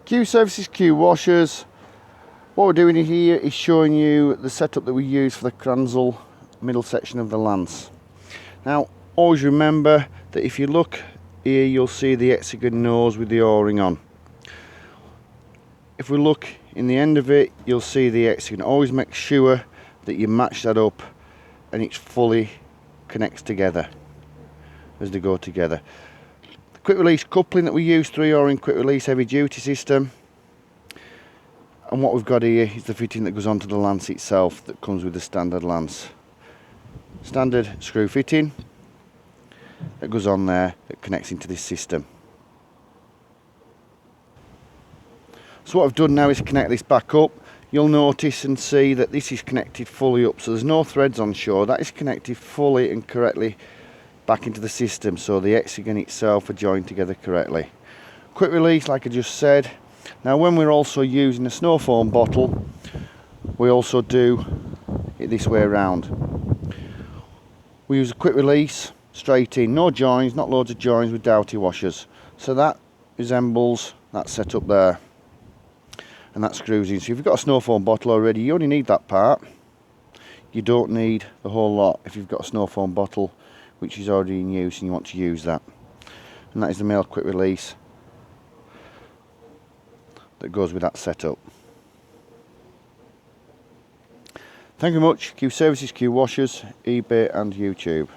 Q Services, Qwashers. What we're doing here is showing you the setup that we use for the Kranzle middle section of the lance. Now, always remember that if you look here, you'll see the hexagon nose with the O-ring on. If we look in the end of it, you'll see the hexagon. Always make sure that you match that up and it fully connects together as they go together. The quick release coupling that we use, 3 O-ring quick release heavy duty system. And what we've got here is the fitting that goes onto the lance itself that comes with the standard lance. Standard screw fitting that goes on there that connects into this system. So what I've done now is connect this back up. You'll notice and see that this is connected fully up, so there's no threads on shore. That is connected fully and correctly back into the system, so the hexagon itself are joined together correctly. Quick release, like I just said. Now when we're also using a snow foam bottle, we also do it this way around. We use a quick release straight in, no joins, not loads of joins with doughty washers. So that resembles that setup there. And that screws in. So if you've got a snow foam bottle already, you only need that part. You don't need the whole lot if you've got a snow foam bottle which is already in use and you want to use that. And that is the male quick release that goes with that setup. Thank you very much. Q Services, Qwashers, eBay and YouTube.